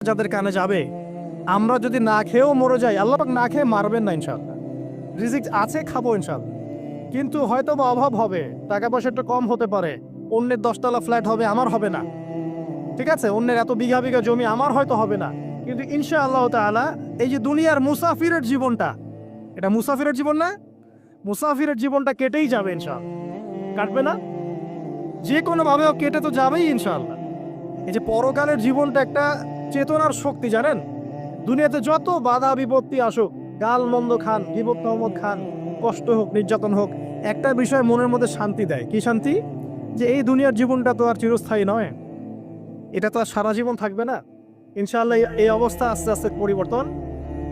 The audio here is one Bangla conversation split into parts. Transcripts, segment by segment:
যাদের কানে যাবে, আমরা যদি না খেয়েও মরে যাই, আল্লাহ পাক না খেয়ে মারবেন না ইনশাআল্লাহ। রিজিক আছে, খাবো ইনশাআল্লাহ। কিন্তু হয়তো বা অভাব হবে, টাকা পয়সা একটু কম হতে পারে, অন্যের 10 তলা ফ্ল্যাট হবে, আমার হবে না, ঠিক আছে, অন্যের এত বিঘা বিঘা জমি আমার হয়তো হবে না, কিন্তু ইনশাআল্লাহ তাআলা এই যে দুনিয়ার মুসাফিরের জীবনটা, এটা মুসাফিরের জীবন না? মুসাফিরের জীবনটা কেটেই যাবে ইনশাআল্লাহ। কাটবে না? যে কোনো ভাবেও কেটে তো যাবেই ইনশাআল্লাহ। এই যে পরকালের জীবনটা একটা চেতনার শক্তি, জানেন? দুনিয়াতে যত বাধা বিপত্তি আসুক, গাল মন্দ খান, গীবত তহমত খান, কষ্ট হোক, নির্যাতন হোক, একটা বিষয় মনের মধ্যে শান্তি দেয়। কি শান্তি? যে এই দুনিয়ার জীবনটা তো আর চিরস্থায়ী নয়, এটা তো আর সারা জীবন থাকবে না। ইনশাআল্লাহ এই অবস্থা আস্তে আস্তে পরিবর্তন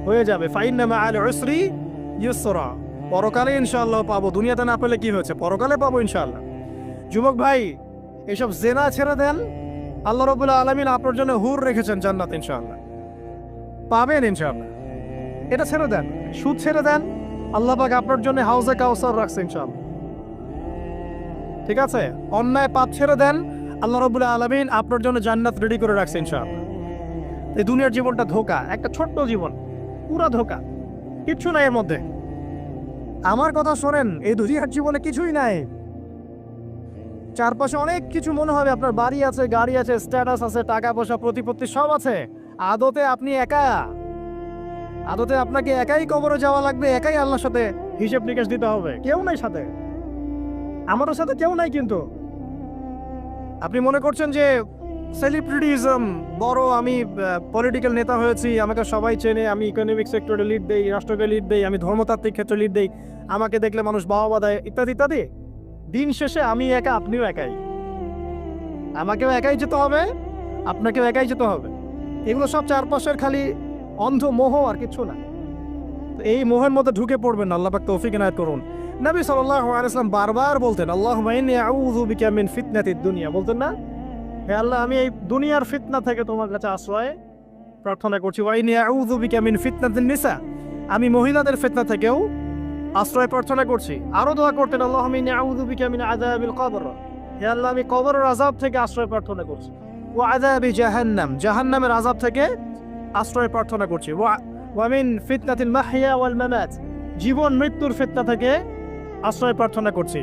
হয়ে যাবে। ফাইন্না মাআল উসরি ইউসরা, পরকালে ইনশাআল্লাহ পাবো। দুনিয়াতে না পেলে কি হয়েছে, পরকালে পাবো ইনশাআল্লাহ। যুবক ভাই, এসব জেনা ছেড়ে দেন, আল্লাহ রাব্বুল আলামিন আপনার জন্য হুর রেখেছেন জান্নাত, ইনশাআল্লাহ পাবেন ইনশাআল্লাহ। এটা ছেড়ে দেন, সুদ ছেড়ে দেন, আল্লাহ পাক আপনার জন্য হাউজে কাউসার রাখছে ইনশাআল্লাহ, ঠিক আছে? অন্যায় পাপ ছেড়ে দেন, আল্লাহ রাব্বুল আলামিন আপনার জন্য জান্নাত রেডি করে রাখছে ইনশাআল্লাহ। এই দুনিয়ার জীবনটা ধোঁকা, একটা ছোট্ট জীবন, পুরা ধোঁকা, কিচ্ছু নাই এর মধ্যে। আমার কথা শোনেন, এই দুনিয়ার জীবনে কিছুই নাই। চারপাশে অনেক কিছু মনে হবে, আপনার বাড়ি আছে, গাড়ি আছে, স্ট্যাটাস আছে, টাকা পয়সা, প্রতিপত্তি সব আছে। আদতে আপনি একা, আদতে আপনাকে একাই কবরে যাওয়া লাগবে, একাই আল্লাহর সাথে হিসেব নিকেশ দিতে হবে। কেউ নাই সাথে, আমারও সাথে কেউ নাই। কিন্তু আপনি মনে করছেন যে সেলিব্রিটিজম বড়, আমি পলিটিক্যাল নেতা হয়েছি, আমাকে সবাই চেনে, আমি ইকোনমিক সেক্টরে লিড দেই, রাষ্ট্রকে লিড দেই, আমি ধর্মতাত্ত্বিক ক্ষেত্রে লিড দেই, আমাকে দেখলে মানুষ বাহবা দেয়, ইত্যাদি ইত্যাদি। দিন শেষে আমি একা, আপনিও একাই, আমাকেও একাই যেতে হবে, আপনাকেও একাই যেতে হবে। এগুলো সব চারপাশের খালি অন্ধ মোহ, আর কিছু না। তো এই মোহের মধ্যে ঢুকে পড়বেন না, আল্লাহ পাক তৌফিক ইনায়াত করুন। নবী সাল্লাল্লাহু আলাইহি ওয়াসাল্লাম বারবার বলতেন, আল্লাহুম্মা ইন্নী আউযু বিকা মিন ফিতনাতিদ দুনিয়া, বলতেন না? হে আল্লাহ, আমি এই দুনিয়ার ফিতনা থেকে তোমার কাছে আশ্রয় প্রার্থনা করছি। ওয়া ইন্নী আউযু বিকা মিন ফিতনাতিন নিসা, আমি মহিলাদের ফিতনা থেকেও আশ্রয় প্রার্থনা করছি। আরো দোয়া করতেন, আল্লাহুম্মা ইন্নী আউযু বিকা মিন আযাবিল কবর, হে আল্লাহ, আমি কবরের আযাব থেকে আশ্রয় প্রার্থনা করছি। ওয়া আযাবি জাহান্নাম, জাহান্নামের আযাব থেকে আশ্রয় প্রার্থনা করছি। ওয়া মিন ফিতনাতিল মাহইয়া ওয়াল মামাত, জীবন মৃত্যুর ফিতনা থেকে আশ্রয় প্রার্থনা করছি।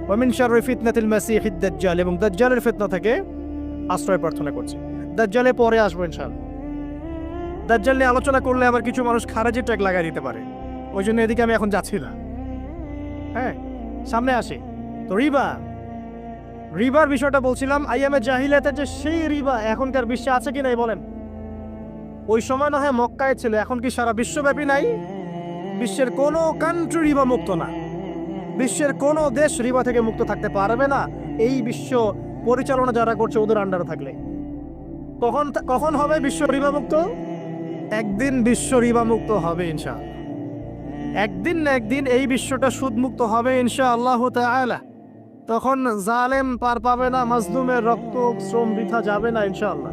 ওয়া মিন শাররি ফিতনাতিল মাসিহিদ দাজ্জাল, এবং দাজ্জালের ফিতনা থেকে আশ্রয় প্রার্থনা করছি। দাজ্জালে পরে আসবো ইনশাআল্লাহ। দাজ্জাল নিয়ে আলোচনা করলে আবার কিছু মানুষ খারাজি ট্যাগ লাগাই দিতে পারে, ওই জন্য এদিকে আমি এখন যাচ্ছি না। হ্যাঁ, সামনে আসি। তো রিবার বিষয়টা বলছিলাম। আইয়ামে জাহিলিয়াতের যে সেই রিবা এখনকার বিশ্বে আছে কি নাই বলেন? ওই সময় না হয় মক্কায় ছিল, এখন কি সারা বিশ্বব্যাপী নাই? বিশ্বের কোনো কান্ট্রি রিবা মুক্ত না, বিশ্বের কোনো দেশ রিবা থেকে মুক্ত থাকতে পারবে না, এই বিশ্ব পরিচালনা যারা করছে ওদের আন্ডারে থাকলে। কখন হবে বিশ্ব রিবা মুক্ত? একদিন বিশ্ব রিবা মুক্ত হবে ইনশাআল্লাহ, একদিন না একদিন এই বিশ্বটা সুদমুক্ত হবে ইনশাআল্লাহু তাআলা। তখন জালেম পার পাবে না, মাজলুমের রক্ত শ্রম বৃথা যাবে না ইনশাআল্লাহ।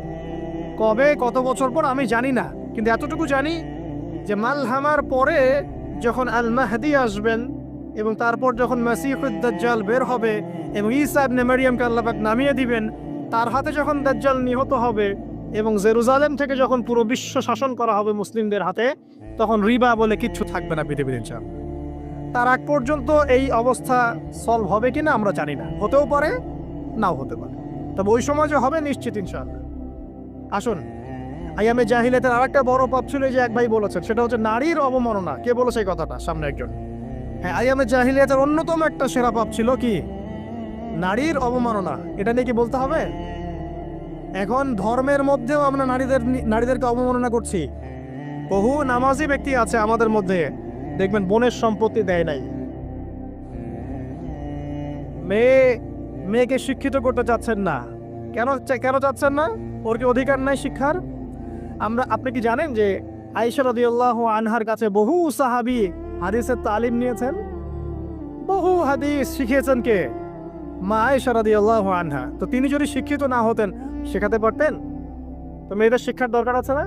কবে, কত বছর পর আমি জানি না, কিন্তু এতটুকু জানি যে মালহামার পরে যখন আল মাহদি আসবেন, এবং তারপর যখন মাসিহুদ দাজ্জাল বের হবে এবং ঈসা ইবনে মারইয়ামকে আল্লাহ পাক নামিয়ে দিবেন, তার হাতে যখন দাজ্জাল নিহত হবে এবং জেরুজালেম থেকে যখন পুরো বিশ্ব শাসন করা হবে মুসলিমদের হাতে, তখন রিবা বলে কিচ্ছু থাকবে না পৃথিবীর ইনশাআল্লাহ। তার আগ পর্যন্ত এই অবস্থা সলভ হবে কিনা আমরা জানি না, হতেও পারে নাও হতে পারে, তবে ওই সময় যে হবে নিশ্চিত ইনশাআল্লাহ। আসুন, আইয়ামে জাহিলিয়াতের আরেকটা বড় পাপ ছিল, যে এক ভাই বলেছেন, সেটা হচ্ছে নারীর অবমাননা। কে বলেছে এই কথাটা? সামনে একজন। হ্যাঁ, আইয়ামে জাহিলিয়াতের অন্যতম একটা সেরা পাপ ছিল কি? নারীর অবমাননা। এটা নিয়ে কি বলতে হবে? এখন ধর্মের মধ্যেও আমরা নারীদেরকে অবমাননা করছি। বহু নামাজি ব্যক্তি আছে আমাদের মধ্যে, দেখবেন বোনের সম্পত্তি দেয় নাই, মেয়েকে শিক্ষিত করতে চাচ্ছেন না। কেন চাচ্ছেন না? ওর কি অধিকার নাই শিক্ষার? আপনি কি জানেন যে আয়েশা রাদিয়াল্লাহু আনহার কাছে বহু সাহাবী হাদিসের তালিম নিয়েছেন, বহু হাদিস শিখিয়েছেন কে? মা আয়েশা রাদিয়াল্লাহু আনহা। তো তিনি যদি শিক্ষিত না হতেন, শেখাতে পারতেন? তো মেয়েদের শিক্ষার দরকার আছে না?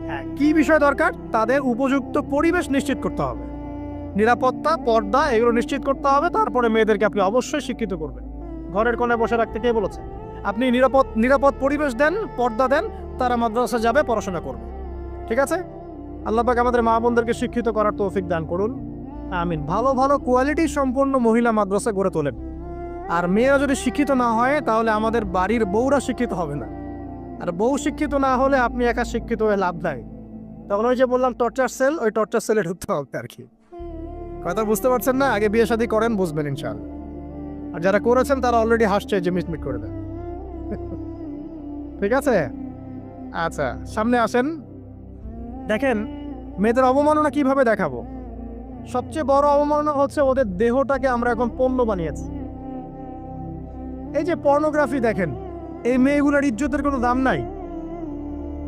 হ্যাঁ, কি বিষয় দরকার? তাদের উপযুক্ত পরিবেশ নিশ্চিত করতে হবে, নিরাপত্তা, পর্দা, এগুলো নিশ্চিত করতে হবে। তারপরে মেয়েদেরকে আপনি অবশ্যই শিক্ষিত করবেন। ঘরের কোণে বসে রাখতে কে বলেছে? আপনি নিরাপদ পরিবেশ দেন, পর্দা দেন, তারা মাদ্রাসা যাবে, পড়াশোনা করবে। ঠিক আছে, আল্লাহ পাক আমাদের মা বোনদেরকে শিক্ষিত করার তৌফিক দান করুন, আমিন। ভালো ভালো কোয়ালিটি সম্পন্ন মহিলা মাদ্রাসা গড়ে তোলেন। আর মেয়েরা যদি শিক্ষিত না হয় তাহলে আমাদের বাড়ির বউরা শিক্ষিত হবে না, আর বউ শিক্ষিত না হলে আপনি একা শিক্ষিত হয়ে লাভ নাই। তখন ওই যে বললাম টর্চার সেল, ওই টর্চার সেলে ঢুকতে হবে আর কি। কথা বুঝতে পারছেন না? আগে বিয়ে শাদী করেন, বুঝবেন ইনশাআল্লাহ। আর যারা করেছেন তারা অলরেডি হাসছে যে মিটমিট করে দেন। ঠিক আছে, আচ্ছা সামনে আসেন। দেখেন মেয়েদের অবমাননা কিভাবে দেখাবো। সবচেয়ে বড় অবমাননা হচ্ছে ওদের দেহটাকে আমরা এখন পণ্য বানিয়েছি। এই যে পর্নোগ্রাফি দেখেন, এই মেয়েগুলোর ইজ্জতের কোনো দাম নাই।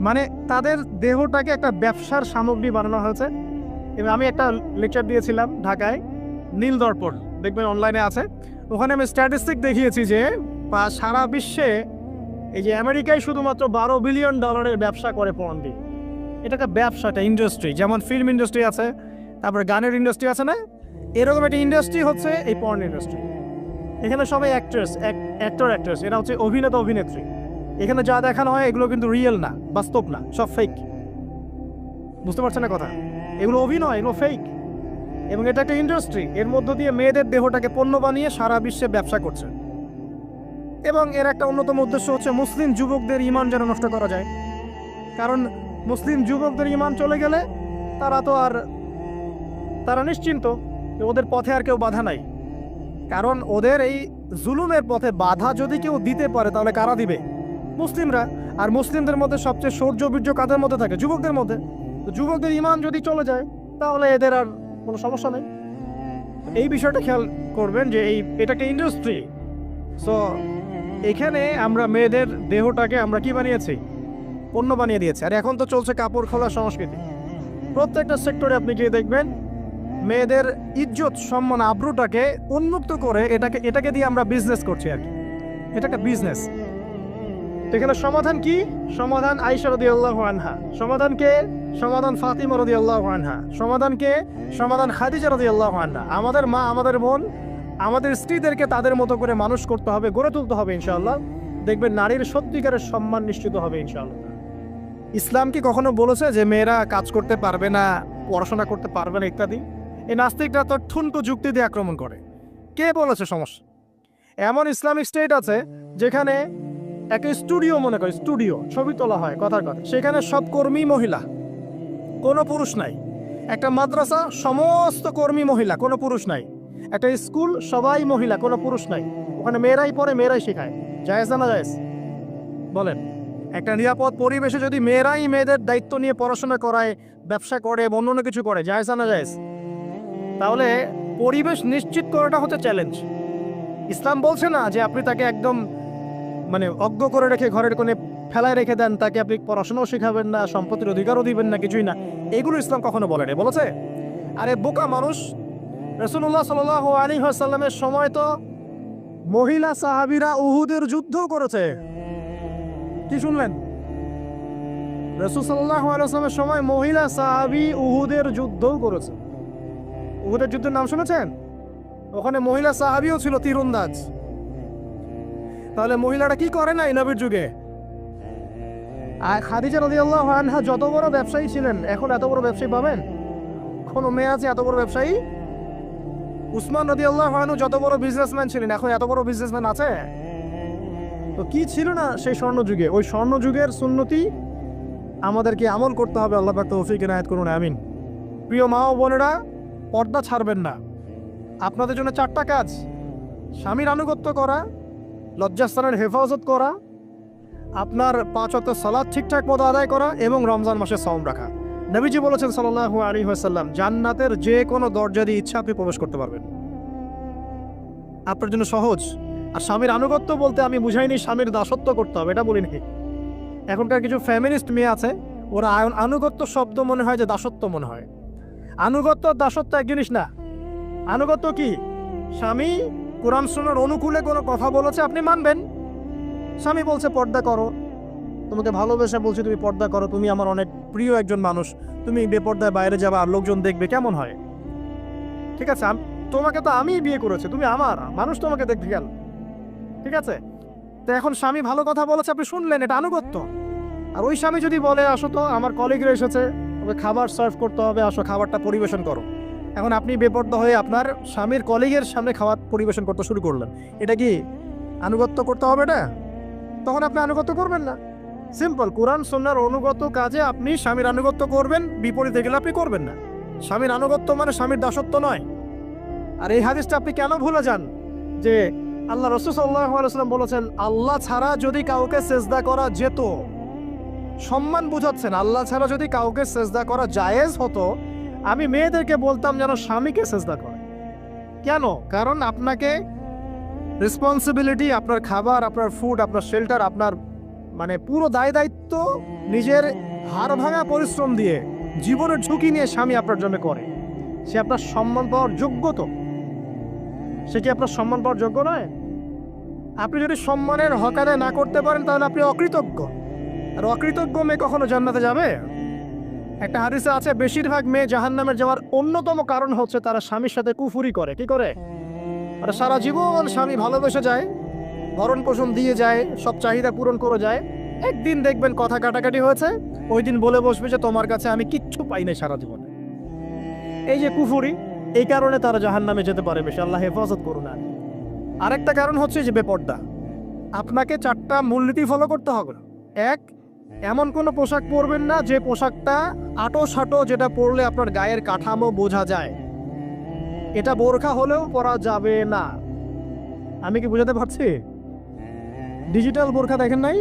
মানে তাদের দেহটাকে একটা ব্যবসার সামগ্রী বানানো হয়েছে। এবং আমি একটা লেকচার দিয়েছিলাম ঢাকায়, নীল দর্পণ, দেখবেন অনলাইনে আছে। ওখানে আমি স্ট্যাটিস্টিক দেখিয়েছি যে সারা বিশ্বে এই যে আমেরিকায় শুধুমাত্র $12 বিলিয়ন ব্যবসা করে পর্ন দিয়ে। এটা একটা ব্যবসা, একটা ইন্ডাস্ট্রি। যেমন ফিল্ম ইন্ডাস্ট্রি আছে, তারপরে গানের ইন্ডাস্ট্রি আছে না, এরকম একটা ইন্ডাস্ট্রি হচ্ছে এই পর্ন ইন্ডাস্ট্রি। এখানে সবাই অ্যাক্ট্রেস, এরা হচ্ছে অভিনেতা অভিনেত্রী। এখানে যা দেখানো হয় এগুলো কিন্তু রিয়েল না, বাস্তব না, সব ফেক। বুঝতে পারছেন না কথা? এগুলো অভিনয়, এগুলো ফেক। এবং এটা একটা ইন্ডাস্ট্রি, এর মধ্য দিয়ে মেয়েদের দেহটাকে পণ্য বানিয়ে সারা বিশ্বে ব্যবসা করছে। এবং এর একটা অন্যতম উদ্দেশ্য হচ্ছে মুসলিম যুবকদের ঈমান যেন নষ্ট করা যায়। কারণ মুসলিম যুবকদের ঈমান চলে গেলে তারা নিশ্চিন্ত, ওদের পথে আর কেউ বাধা নাই। কারণ ওদের এই জুলুমের পথে বাধা যদি কেউ দিতে পারে তাহলে কারা দিবে? মুসলিমরা। আর মুসলিমদের মধ্যে সবচেয়ে শৌর্য বীর্য কাদের মধ্যে থাকে? যুবকদের মধ্যে। তো যুবকদের ঈমান যদি চলে যায় তাহলে এদের আর কোনো সমস্যা নেই। এই বিষয়টা খেয়াল করবেন যে এটা একটা ইন্ডাস্ট্রি। সো এখানে আমরা মেয়েদের দেহটাকে আমরা কি বানিয়েছি? পণ্য বানিয়ে দিয়েছি। আর এখন তো চলছে কাপড় খোলা সংস্কৃতি। প্রত্যেকটা সেক্টরে আপনি গিয়ে দেখবেন মেয়েদের ইজ্জত সম্মান আব্রুটাকে উন্মুক্ত করে এটাকে দিয়ে আমরা বিজনেস করছি আর কি। এটা একটা বিজনেস। এখানে সমাধান কি? সমাধান আয়েশা রাদিয়াল্লাহু আনহা। সমাধান কে? সমাধান ফাতিমা রাদিয়াল্লাহু আনহা। সমাধান কে? সমাধান খাদিজা রাদিয়াল্লাহু আনহা। আমাদের মা, আমাদের বোন, আমাদের স্ত্রীদেরকে তাদের মতো করে মানুষ করতে হবে, গড়ে তুলতে হবে ইনশাআল্লাহ। দেখবেন নারীর সত্যিকারের সম্মান নিশ্চিত হবে ইনশাআল্লাহ। ইসলাম কি কখনো বলেছে যে মেয়েরা কাজ করতে পারবে না, পড়াশোনা করতে পারবে না ইত্যাদি? এই নাস্তিকরা তো ঠুনকো যুক্তি দিয়ে আক্রমণ করে। কে বলেছে? সমস্যা এমন ইসলামিক স্টেট আছে যেখানে একটা স্টুডিও, মনে করে স্টুডিও, ছবি তোলা হয়, কথার কথা, সেখানে সব কর্মী মহিলা, কোনো পুরুষ নাই। একটা মাদ্রাসা, সমস্ত কর্মী মহিলা, কোনো পুরুষ নাই। একটা স্কুল, সবাই মহিলা, কোনো পুরুষ নাই। ওখানে মেয়েরাই পড়ে, মেয়েরাই শেখায়। জায়েজ না জায়েজ বলেন? একটা নিরাপদ পরিবেশে যদি মেয়েরাই মেয়েদের দায়িত্ব নিয়ে পড়াশোনা করায়, ব্যবসা করে, অন্য কিছু করে, জায়েজ না জায়েজ? তাহলে পরিবেশ নিশ্চিত করাটা হচ্ছে চ্যালেঞ্জ। ইসলাম বলছে না যে আপনি তাকে একদম অজ্ঞ করে রেখে ঘরের কোণে ফেলায় রেখে দেন, তাকে আপনি পড়াশোনাও শেখাবেন না, সম্পত্তির অধিকারও দিবেন না, কিছুই না। এগুলো ইসলাম কখনো বলে না। বলেছে? আরে বোকা মানুষ, রাসূলুল্লাহ সাল্লাল্লাহু আলাইহি ওয়াসাল্লামের সময় তো মহিলা সাহাবীরা উহুদের যুদ্ধ করেছে। কি শুনলেন? রাসূল সাল্লাল্লাহু আলাইহি ওয়াসাল্লামের সময় মহিলা সাহাবী উহুদের যুদ্ধও করেছে। উহুদের যুদ্ধের নাম শুনেছেন? ওখানে মহিলা সাহাবীও ছিল তীরন্দাজ। তাহলে মহিলারা কি করে না এই নবীর যুগে? আর খাদিজা রাদিয়াল্লাহু আনহা যত বড় ব্যবসায়ী ছিলেন, এখন এত বড় ব্যবসায়ী পাবেন? কোনো মেয়ে আছে এত বড় ব্যবসায়ী? উসমান রাদিয়াল্লাহু আনহু যত বড় বিজনেসম্যান ছিলেন, এখন এত বড় বিজনেসম্যান আছে? তো কি ছিল না সেই স্বর্ণযুগে? ওই স্বর্ণযুগের সুন্নতি আমাদেরকে আমল করতে হবে। আল্লাহ পাক তৌফিক ইনায়াত করুন, আমিন। প্রিয় মা ও বোনেরা, পর্দা ছাড়বেন না। আপনাদের জন্য 4টা কাজ: স্বামীর আনুগত্য করা, লজ্জাস্থানের হেফাজত করা, আপনার 5 ওয়াক্ত সালাত ঠিকঠাক মতো আদায় করা, এবং রমজান মাসে সাওম রাখা। নবীজি বলেছেন সাল্লাল্লাহু আলাইহি ওয়াসাল্লাম, জান্নাতের যে কোনো দরজা দিয়ে ইচ্ছা আপনি প্রবেশ করতে পারবেন। আপনার জন্য সহজ। আর স্বামীর আনুগত্য বলতে আমি বুঝাইনি স্বামীর দাসত্ব করতে হবে, এটা বলিনি। এখনকার কিছু ফ্যামিনিস্ট মেয়ে আছে, ওরা আনুগত্য শব্দ মনে হয় যে দাসত্ব মনে হয়। আনুগত্য দাসত্ব এক জিনিস না। আনুগত্য কি? স্বামী কোরআন সুন্নাহর অনুকূলে কোনো কথা বলেছে, আপনি মানবেন। স্বামী বলছে পর্দা করো, তোমাকে ভালোবেসে বলছি তুমি পর্দা করো, তুমি আমার অনেক প্রিয় একজন মানুষ, তুমি বেপর্দায় বাইরে যাবে আর লোকজন দেখবে, কেমন হয়? ঠিক আছে, তোমাকে তো আমি বিয়ে করেছি, তুমি আমার, মানুষ তোমাকে দেখতে গেল। ঠিক আছে, তো এখন স্বামী ভালো কথা বলেছে, আপনি শুনলেন, এটা আনুগত্য। আর ওই স্বামী যদি বলে আসো তো আমার কলিগরা এসেছে, ওকে খাবার সার্ভ করতে হবে, আসো খাবারটা পরিবেশন করো, এখন আপনি বেপরদা হয়ে আপনার স্বামীর কলিগের সামনে খাবার পরিবেশন করতে শুরু করলেন, এটা কি আনুগত্য করতে হবে না? তখন আপনি আনুগত্য করবেন না। সিম্পল, কোরআন সুন্নাহর অনুগত কাজে আপনি স্বামীর আনুগত্য করবেন, বিপরীতে গেলে আপনি করবেন না। স্বামীর আনুগত্য মানে স্বামীর দাসত্ব নয়। আর এই হাদিসটা আপনি কেন ভুলে যান যে আল্লাহ রাসূল সাল্লাল্লাহু আলাইহি ওয়াসাল্লাম বলেছেন আল্লাহ ছাড়া যদি কাউকে সেজদা করা যেত, সম্মান বুঝাচ্ছেন, আল্লাহ ছাড়া যদি কাউকে সেজদা করা জায়েজ হতো, আমি মেয়েদেরকে বলতাম যেন স্বামীকে সেজদা করে। কেন? কারণ আপনাকে রেসপন্সিবিলিটি, আপনার খাবার, আপনার ফুড, আপনার শেল্টার, আপনার মানে পুরো দায় দায়িত্ব নিজের হাড় ভাঙা পরিশ্রম দিয়ে, জীবনের ঝুঁকি নিয়ে স্বামী আপনার জন্য করে। সে আপনার সম্মান পাওয়ার যোগ্য তো? সে কি আপনার সম্মান পাওয়ার যোগ্য নয়? আপনি যদি সম্মানের হক আদায় না করতে পারেন তাহলে আপনি অকৃতজ্ঞ। আর অকৃতজ্ঞ মেয়ে কখনো জান্নাতে যাবে? একটা হাদিসে আছে বেশিরভাগ মেয়ে জাহান্নামে যাওয়ার অন্যতম কারণ হচ্ছে তারা স্বামীর সাথে কুফুরি করে। কি করে? আর সারা জীবন স্বামী ভালোবেসে যায়, ভরণ পোষণ দিয়ে যায়, সব চাহিদা পূরণ করে যায়, একদিন দেখবেন কথা কাটাকাটি হয়েছে, ওই দিন বলে বসবে যে তোমার কাছে আমি কিচ্ছু পাই নাই সারা জীবনে। এই যে কুফুরি, এই কারণে তারা জাহান্নামে যেতে পারে বেশি। আল্লাহ হেফাজত করুন। আরেকটা কারণ হচ্ছে যে বেপর্দা। আপনাকে 4টা মূলনীতি ফলো করতে হবে। 1, এমন কোনো পোশাক পরবেন না যে পোশাকটা আটো সাটো, যেটা পরলে আপনার গায়ের কাঠামো বোঝা যায়। এটা বোরখা হলেও পরা যাবে না। আমি কি বোঝাতে পারছি? ডিজিটাল বোরখা দেখেন নাই?